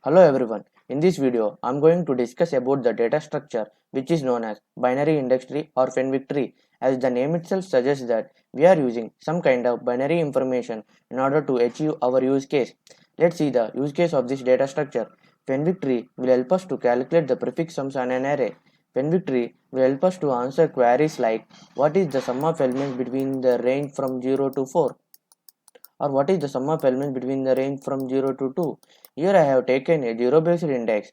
Hello everyone. In this video, I am going to discuss about the data structure which is known as binary index tree or Fenwick tree. As the name itself suggests that we are using some kind of binary information in order to achieve our use case. Let's see the use case of this data structure. Fenwick tree will help us to calculate the prefix sums on an array. Fenwick tree will help us to answer queries like what is the sum of elements between the range from 0 to 4, or what is the sum of elements between the range from 0 to 2. Here I have taken a zero based index.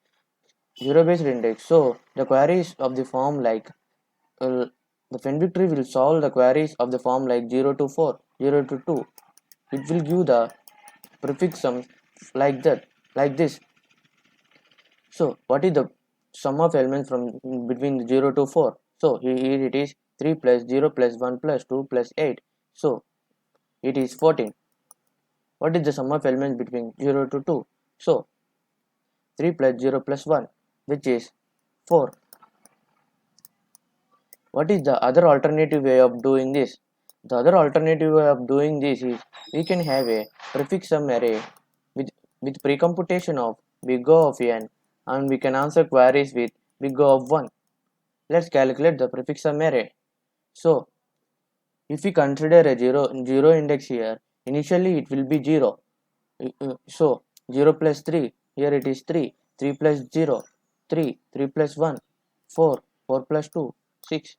So the queries of the form like the Fenwick tree will solve the queries of the form like 0 to 4, 0 to 2. It will give the prefix sums like this. So what is the sum of elements from between 0 to 4? So here it is 3 plus 0 plus 1 plus 2 plus 8. So it is 14. What is the sum of elements between 0 to 2? So 3 plus 0 plus 1, which is 4. What is the other alternative way of doing this? The other alternative way of doing this is we can have a prefix sum array with, with precomputation of big O of n, and we can answer queries with big O of 1. Let's calculate the prefix sum array. So if we consider a zero index here, initially it will be 0. So 0 plus 3, here it is 3, 3 plus 0, 3, 3 plus 1, 4, 4 plus 2, 6,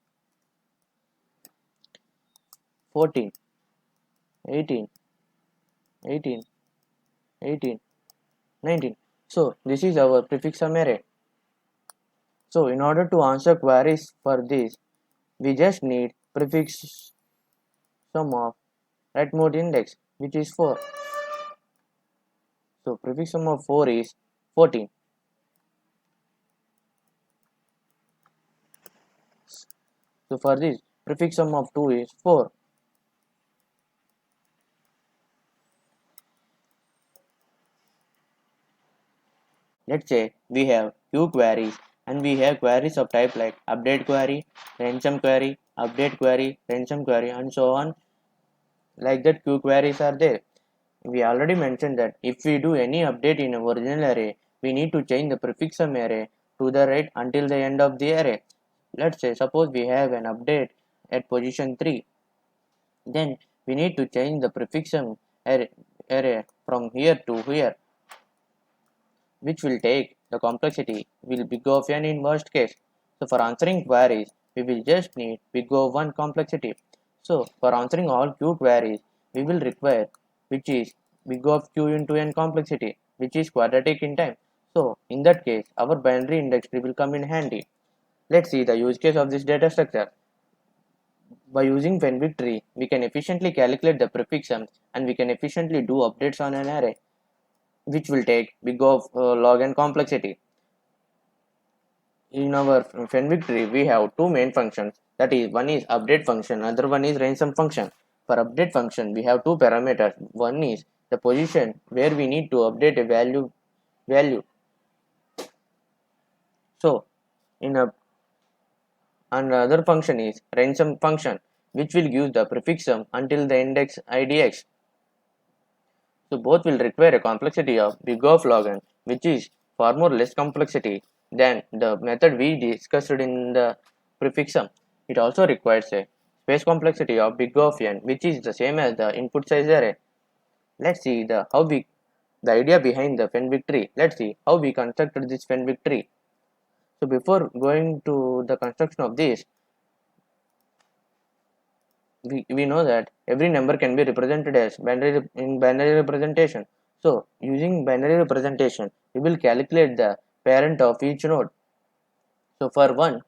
14, 18, 18, 18, 19. So this is our prefix sum array. So in order to answer queries for this, we just need prefix sum of right mode index, which is 4. So prefix sum of 4 is 14. So for this, prefix sum of 2 is 4. Let's say we have few queries and we have queries of type like update query, ransom query, update query, ransom query, and so on. Like that, few queries are there. We already mentioned that if we do any update in a original array, we need to change the prefix sum array to the right until the end of the array. Let's say suppose we have an update at position 3, then we need to change the prefix sum array from here to here, which will take the complexity will big of n in worst case. So for answering queries, we will just need big O of 1 complexity. So for answering all q queries, we will require which is big O of q into n complexity, which is quadratic in time. So in that case, our binary index tree will come in handy. Let's see the use case of this data structure. By using Fenwick tree, we can efficiently calculate the prefix sums and we can efficiently do updates on an array, which will take big O of log n complexity. In our Fenwick tree, we have two main functions. That is, one is update function, another one is ransom function. For update function, we have two parameters. One is the position where we need to update a value. So, in a another function is ransom function, which will give the prefix sum until the index idx. So both will require a complexity of big of log n, which is far more less complexity than the method we discussed in the prefix sum. It also requires a space complexity of big of n, which is the same as the input size array. Let's see the idea behind the Fenwick tree. Let's see how we constructed this Fenwick tree. So before going to the construction of this, we know that every number can be represented as binary representation. So using binary representation, we will calculate the parent of each node. So for one,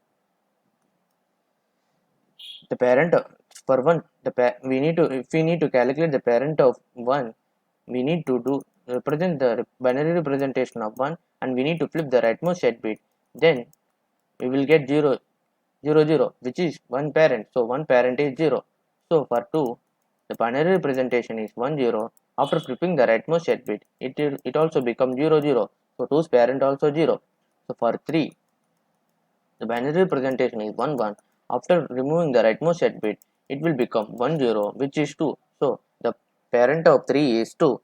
the parent for one, we need to if we need to calculate the parent of one, we need to do represent the binary representation of one, and we need to flip the rightmost set bit. Then we will get 0, 0, 0, which is one parent. So one parent is 0. So for 2, the binary representation is 1, 0. After flipping the rightmost set bit, it also becomes 0, 0. So 2's parent also 0. So for 3, the binary representation is 1, 1. After removing the rightmost set bit, it will become 1, 0, which is 2. So the parent of 3 is 2.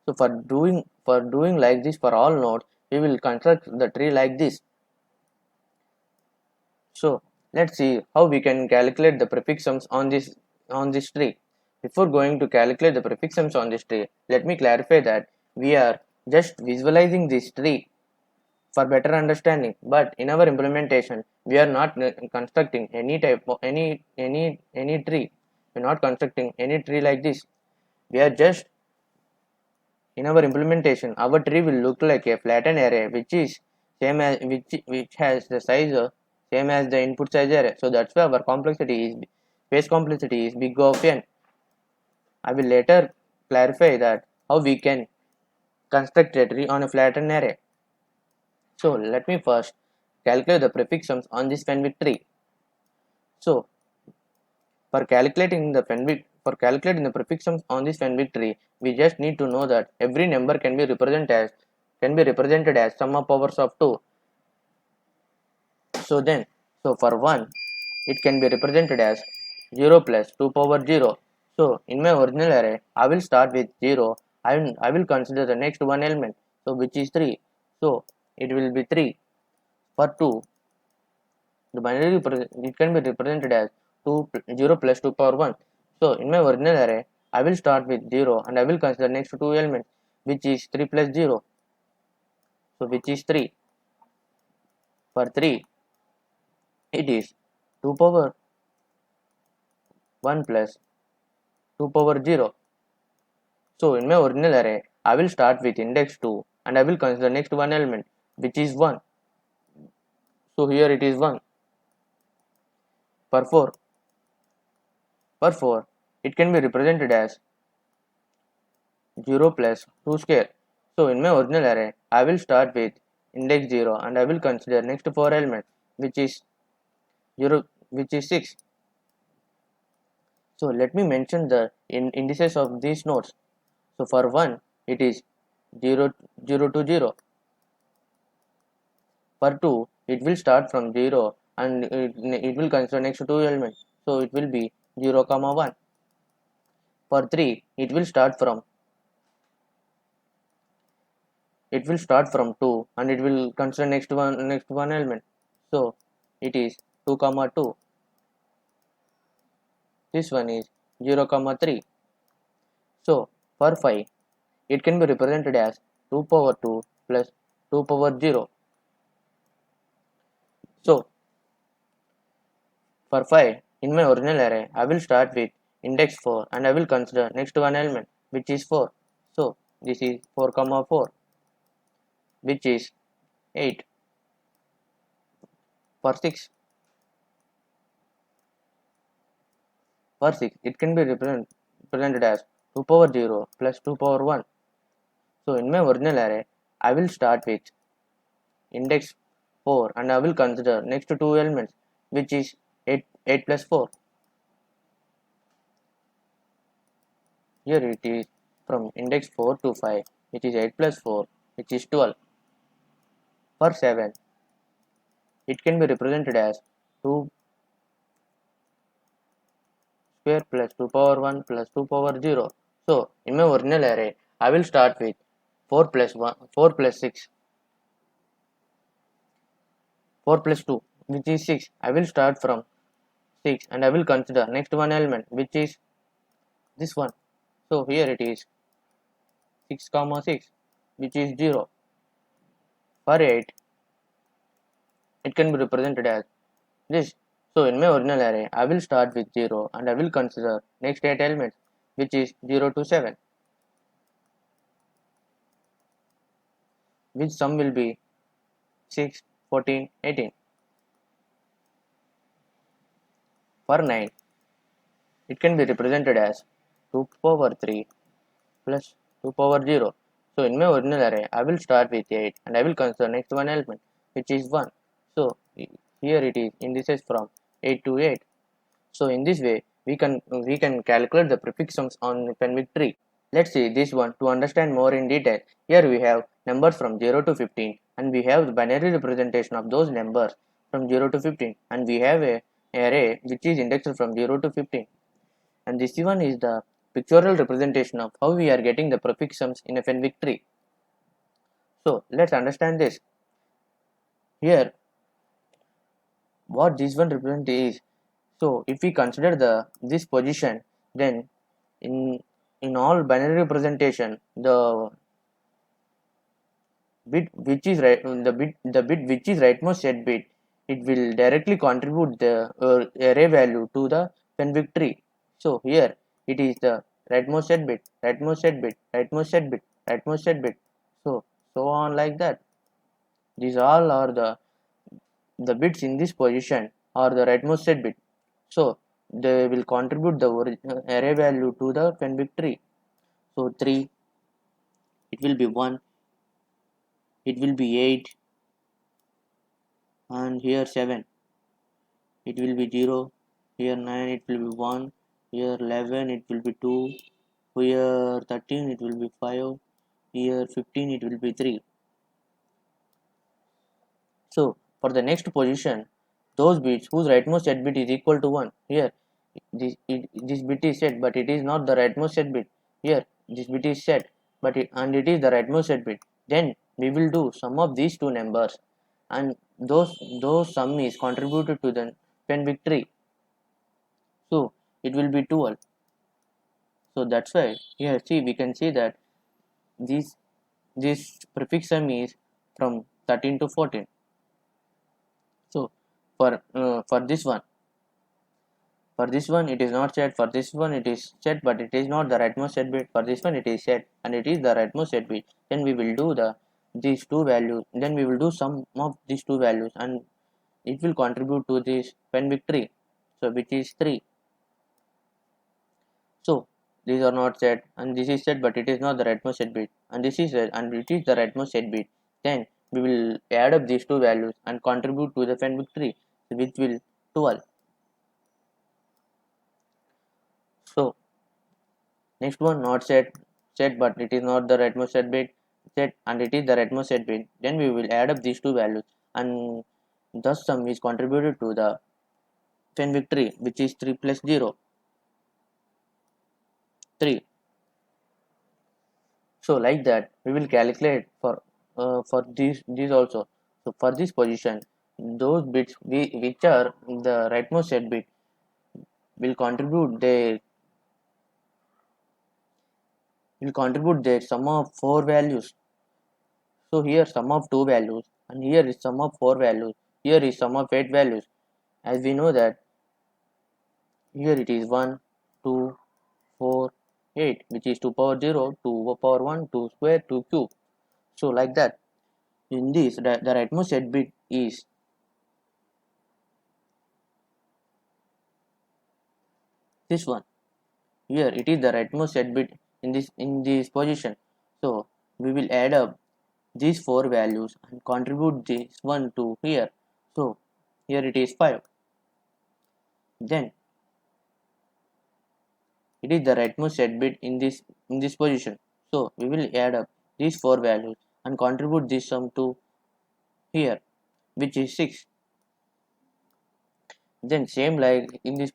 So for doing like this for all nodes, we will construct the tree like this. So let's see how we can calculate the prefix sums on this tree. Before going to calculate the prefix sums on this tree, let me clarify that we are just visualizing this tree for better understanding, but in our implementation we are not constructing any type of any tree. We're not constructing any tree like this. We are just in our implementation, our tree will look like a flattened array which has the size same as the input size array. So that's why our complexity is space complexity is big of n. I will later clarify that how we can construct a tree on a flattened array. So let me first calculate the prefix sums on this Fenwick tree. So for calculating the prefix sums on this Fenwick tree, we just need to know that every number can be represented as sum of powers of 2. So for 1, it can be represented as 0 plus 2 power 0. So in my original array, I will start with 0 and I will consider the next one element, so which is 3. So it will be 3. For 2, it can be represented as 0 plus 2 power 1. So in my original array, I will start with 0 and I will consider next two elements, which is 3 plus 0. So which is 3. For 3, it is 2 power 1 plus 2 power 0. So in my original array, I will start with index 2 and I will consider next one element, which is 1. So here it is 1. For 4, it can be represented as 0 plus 2 square. So in my original array, I will start with index 0 and I will consider next 4 elements, which is 6. So let me mention the indices of these nodes. So for 1, it is 0 to 0. For 2, it will start from 0 and it will consider next two elements. So it will be 0 comma 1. For 3, it will start from 2 and it will consider next one element. So it is 2 comma 2. This one is 0 comma 3. So for 5, it can be represented as 2 power 2 plus 2 power 0. So for 5, in my original array, I will start with index 4 and I will consider next one element, which is 4. So this is 4 comma 4, which is 8. For 6, it can be represented as 2 power 0 plus 2 power 1. So in my original array, I will start with index 4 and I will consider next two elements, which is 8 plus 4. Here it is from index 4 to 5, which is 8 plus 4, which is 12. For 7, it can be represented as 2 square plus 2 power 1 plus 2 power 0. So in my original array, I will start with 4 plus 6, 4 plus 2, which is 6. I will start from 6 and I will consider next one element, which is this one. So here it is 6 comma 6, which is 0. For 8, it can be represented as this. So in my original array, I will start with 0 and I will consider next 8 elements, which is 0 to 7, which sum will be 6, 14, 18. For 9, it can be represented as 2 power 3 plus 2 power 0. So in my original array, I will start with 8 and I will consider next one element, which is 1. So here it is indices from 8 to 8. So in this way, we can calculate the prefix sums on Fenwick tree. Let's see this one to understand more in detail. Here we have numbers from 0 to 15 and we have the binary representation of those numbers from 0 to 15 and we have a array which is indexed from 0 to 15 and this one is the pictorial representation of how we are getting the prefix sums in a Fenwick tree. So let's understand this. Here, what this one represents is, so if we consider this position, then in all binary representation, the bit which is right, the bit which is rightmost set bit, it will directly contribute the array value to the Fenwick tree. So here it is the rightmost set bit, rightmost set bit, rightmost set bit, rightmost set bit, so on like that. These all are the bits in this position are the rightmost set bit. So they will contribute the array value to the Fenwick tree. So 3, it will be 1, it will be 8, and here 7, it will be 0, here 9, it will be 1, here 11, it will be 2, here 13, it will be 5, here 15, it will be 3. So for the next position, those bits whose rightmost set bit is equal to 1, here this bit is set, but it is not the rightmost set bit. Here this bit is set, but it is the rightmost set bit. Then we will do sum of these two numbers, and those sum is contributed to the Fenwick tree. So it will be 12. So that's why here see we can see that this prefix sum is from 13 to 14. So for this one, it is not set. For this one it is set, but it is not the rightmost set bit. For this one it is set, and it is the rightmost set bit. Then we will do these two values. Then we will do sum of these two values, and it will contribute to this Fenwick tree. So which is 3. So these are not set, and this is set, but it is not the rightmost set bit. And this is set, and it is the rightmost set bit. Then we will add up these two values and contribute to the Fenwick tree, which will 12. So next one, not set, but it is not the rightmost set bit, set, and it is the rightmost set bit. Then we will add up these two values, and thus sum is contributed to the Fenwick tree, which is 3 plus 0, 3. So like that we will calculate for these also. So for this position, those bits which are the rightmost set bit will contribute their sum of 4 values. So here sum of 2 values, and here is sum of 4 values, here is sum of 8 values. As we know that here it is 1, 2, 4, 8, which is 2 power 0, 2 power 1, 2 square, 2 cube. So like that. In this, the rightmost set bit is this one. Here it is the rightmost set bit in this position. So we will add up these 4 values and contribute this one to here. So here it is 5. Then it is the rightmost set bit in this position. So we will add up these 4 values and contribute this sum to here, which is 6. Then same like in this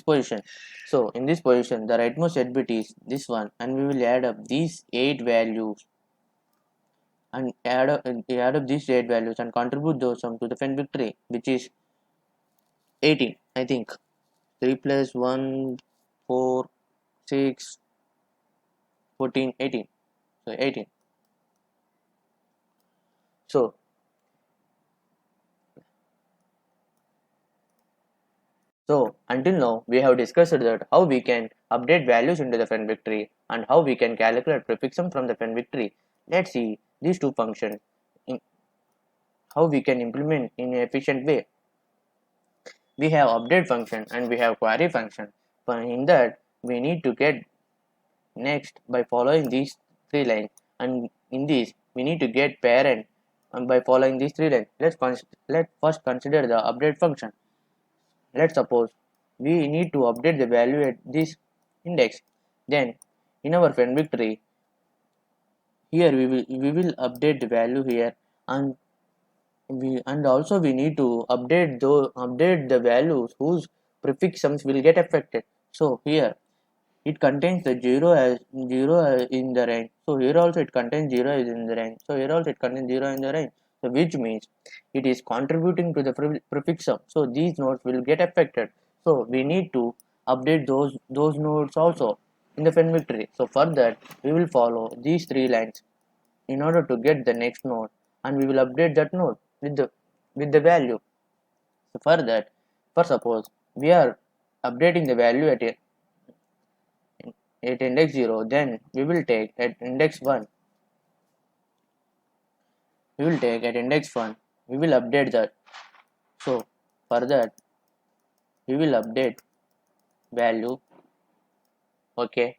position. So in this position the rightmost set bit is this one, and we will add up these 8 values and add up these 8 values and contribute those sum to the Fenwick tree, which is 18. I think 3 plus 1, 4, 6, 14, 18. So 18. So until now we have discussed that how we can update values into the Fenwick tree and how we can calculate prefix sum from the Fenwick tree. Let's see these two functions in how we can implement in an efficient way. We have update function and we have query function. But in that we need to get next by following these 3 lines, and in this we need to get parent by following these 3 lines. Let's first consider the update function. Let's suppose we need to update the value at this index. Then in our Fenwick tree, here we will update the value here, and also we need to update the values whose prefix sums will get affected. So here it contains the 0 as in the range. So here also it contains 0 as in the range. So here also it contains 0 in the range. So which means it is contributing to the prefix sum. So these nodes will get affected. So we need to update those nodes also in the Venn tree. So for that we will follow these three lines in order to get the next node, and we will update that node with the value. So for that, for suppose we are updating the value at index 0, then we will take at index 1, we will take at index 1, we will update that. So for that we will update value, okay,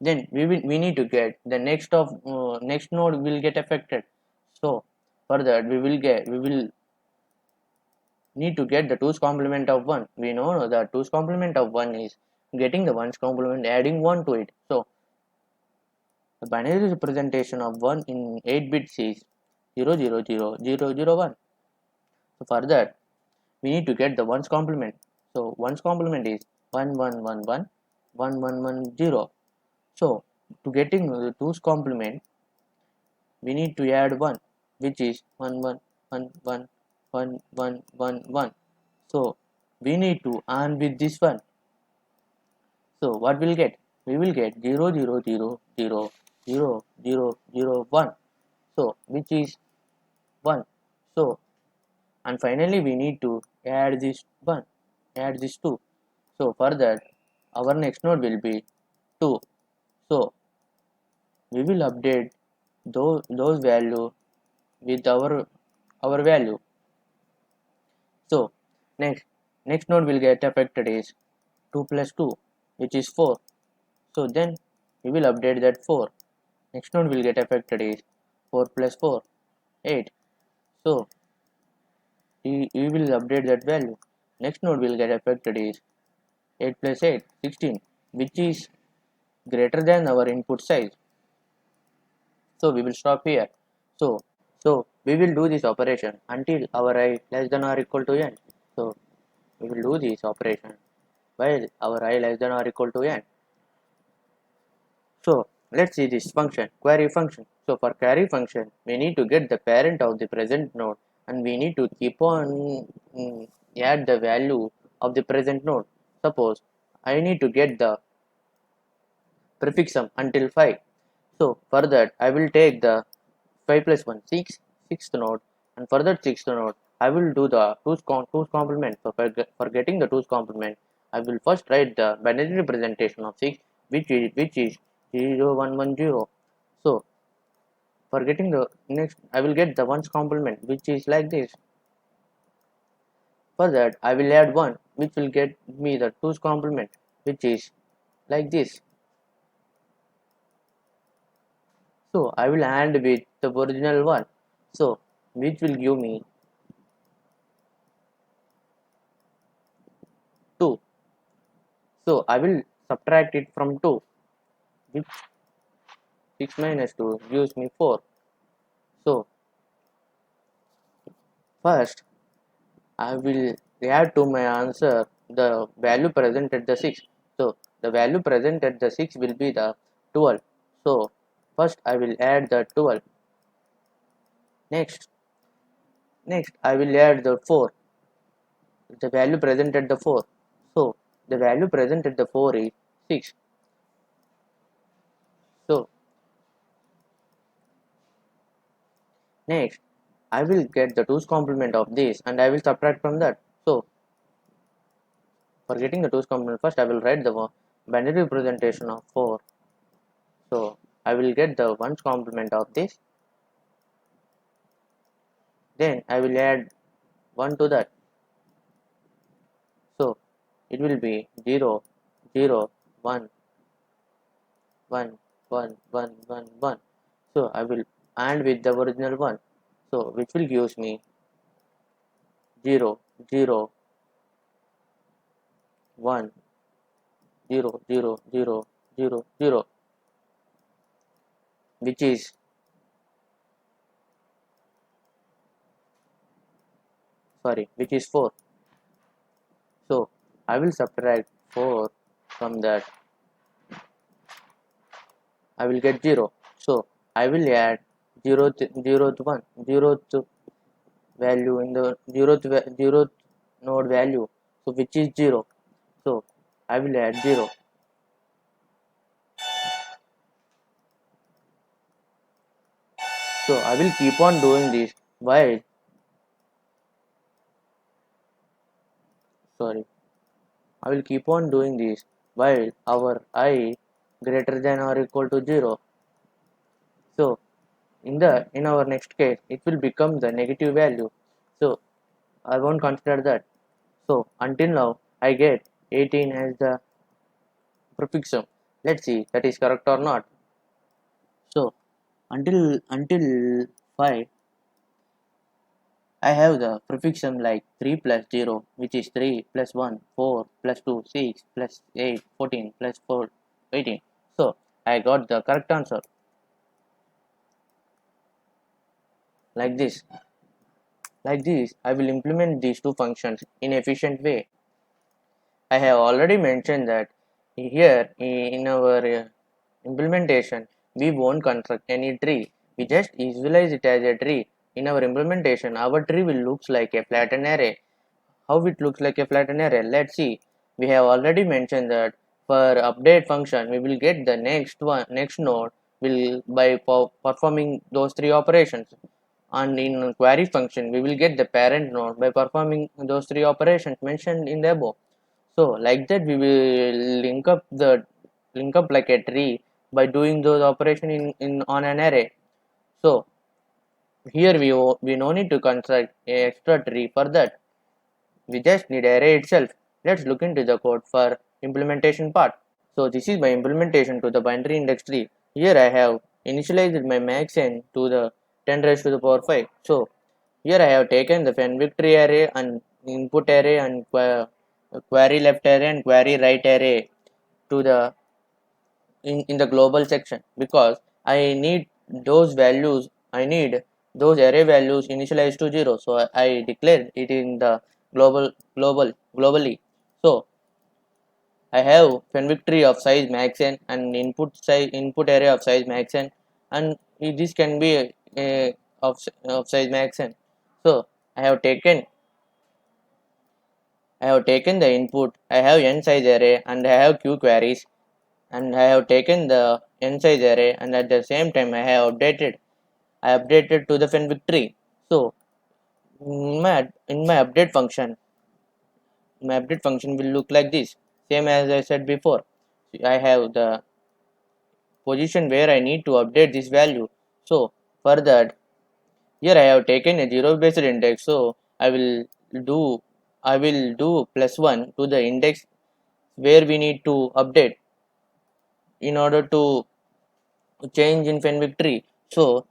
then we need to get the next node will get affected. So for that we will need to get the 2's complement of 1. We know that 2's complement of 1 is getting the 1's complement, adding 1 to it. So the binary representation of 1 in 8 bits is 0000001. So for that we need to get the 1's complement. So 1's complement is 1111 1110. So to getting the 2's complement we need to add 1, which is 11111111. So we need to AND with this one. So what we'll get? We will get 000000001. So which is 1. So and finally we need to add this 1, add this 2. So for that our next node will be 2. So we will update those value with our value. So next node will get affected is 2 plus 2, which is 4. So then we will update that 4. Next node will get affected is 4 plus 4, 8. So we will update that value. Next node will get affected is 8 plus 8, 16, which is greater than our input size. So we will stop here. So we will do this operation until our I less than or equal to n. So we will do this operation while our I less than or equal to n. So let's see this function, query function. So for query function, we need to get the parent of the present node, and we need to keep on add the value of the present node. Suppose I need to get the prefix sum until 5. So for that I will take the 5 plus 1, 6, sixth node, and for that sixth node I will do the 2's complement. So for getting the 2's complement, I will first write the binary representation of 6, which is 0110. So for getting the next, I will get the 1's complement, which is like this. For that I will add 1, which will get me the 2's complement, which is like this. So I will AND with the original one, so which will give me 2. So I will subtract it from 2, which 6 minus 2 gives me 4. So first I will add to my answer the value present at the 6. So the value present at the 6 will be the 12. So first I will add the 12. Next I will add the 4. The value present at the 4. So the value present at the 4 is 6. So next I will get the 2's complement of this, and I will subtract from that. So for getting the 2's complement, first I will write the binary representation of 4. So I will get the 1's complement of this. Then I will add 1 to that. So it will be 0, 0, 1, 1, 1, 1, 1, 1. So I will AND with the original 1. So which will gives me 0, 0, 1, 0, 0, 0, 0, 0, which is which is 4. So I will subtract 4 from that. I will get 0. So I will add 0th value in the 0th node value, so which is 0. So I will add 0. So I will keep on doing this while sorry I will keep on doing this while our I greater than or equal to 0. So in our next case it will become the negative value. So I won't consider that. So until now I get 18 as the prefixum. Let's see that is correct or not. So until 5 I have the prefixum like 3 plus 0, which is 3 plus 1, 4 plus 2, 6 plus 8, 14 plus 4, 18. So I got the correct answer like this. Like this, I will implement these two functions in efficient way. I have already mentioned that here in our implementation, we won't construct any tree. We just visualize it as a tree. In our implementation, our tree will look like a flattened array. How it looks like a flattened array? Let's see. We have already mentioned that for update function, we will get the next node will by performing those three operations. And in query function, we will get the parent node by performing those three operations mentioned in the above. So like that we will link up like a tree by doing those operation in on an array. So here we no need to construct a extra tree for that. We just need array itself. Let's look into the code for implementation part. So this is my implementation to the binary index tree. Here I have initialized my max n to the 10 raised to the power 5. So here I have taken the fen victory array and input array and query left array and query right array to the in the global section, because I need those values, I need those array values initialized to 0. So I declared it in the globally. So I have fen victory of size max n and input array of size max n, and this can be of size max n. So I have taken the input. I have n size array and I have q queries, and I have taken the n size array, and at the same time I updated to the fen victory. So in my update function will look like this, same as I said before. I have the position where I need to update this value. So for that, here I have taken a zero based index. So do I will do +1 to the index where we need to update in order to change in fen victory. So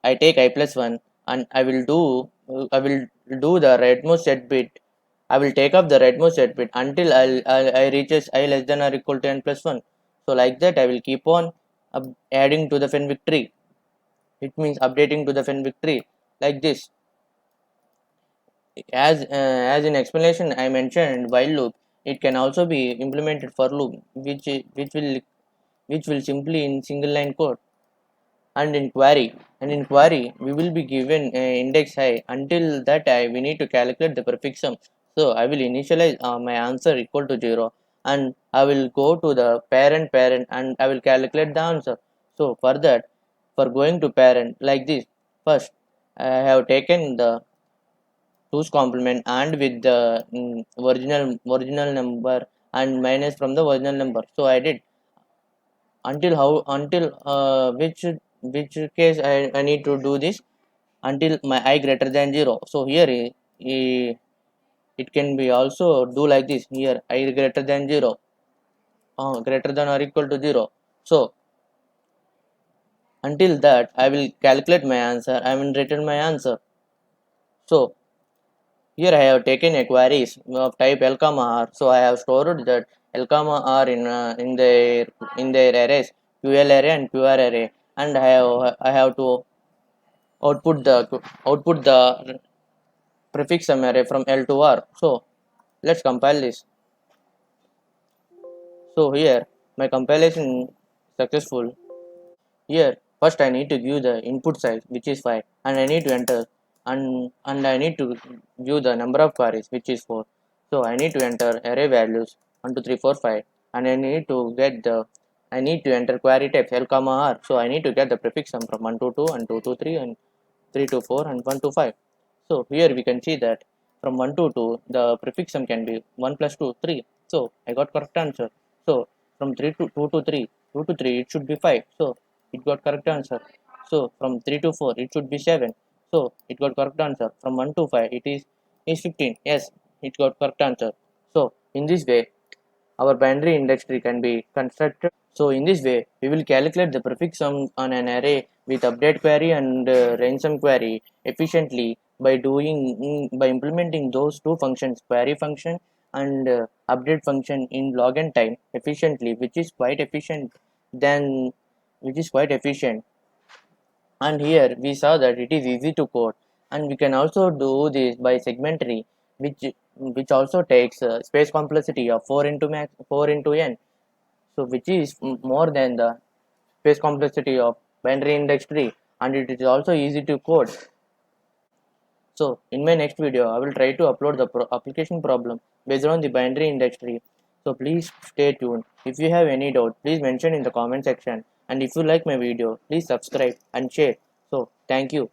I take I plus 1 and I will do the rightmost set bit. I will take up the rightmost set bit until I reaches I less than or equal to n plus 1. So like that I will keep on adding to the fen victory. It means updating to the fen victory like this. As in explanation I mentioned while loop, it can also be implemented for loop, which will simply in single line code. And in query we will be given index high. Until that we need to calculate the prefixum. So I will initialize my answer equal to 0, and I will go to the parent and I will calculate the answer. So for that, for going to parent like this, first I have taken the 2's complement and with the original number and minus from the original number. So I did until which case I need to do this until my I greater than 0. So here it can be also do like this. Here I greater than 0, greater than or equal to 0. So until that I will calculate my answer, I will return my answer. So here I have taken a queries of type L comma R. So I have stored that L comma R in their arrays QL array and QR array, and I have to output the prefix sum array from L to R. So let's compile this. So here my compilation successful. Here, first I need to give the input size, which is 5, and I need to enter, and I need to give the number of queries, which is 4. So I need to enter array values 1, 2, 3, 4, 5, and I need to enter query type L comma R. So I need to get the prefix sum from 1 to 2 and 2 to 3 and 3 to 4 and 1 to 5. So here we can see that from 1 to 2, the prefix sum can be 1 plus 2, 3. So I got correct answer. So from 3 to 2 to 3, 2 to 3, it should be 5. So it got correct answer. So from 3 to 4, it should be 7. So it got correct answer. From 1 to 5, is 15. Yes, it got correct answer. So in this way, our binary index tree can be constructed. So in this way, we will calculate the prefix sum on an array with update query and range sum query efficiently by implementing those two functions, query function and update function in log n time efficiently, than which is quite efficient. And here we saw that it is easy to code, and we can also do this by segmentary, which also takes space complexity of 4 into n, so which is more than the space complexity of binary index tree, and it is also easy to code. So in my next video I will try to upload the application problem based on the binary index tree. So please stay tuned. If you have any doubt, please mention in the comment section, and if you like my video, please subscribe and share. So thank you.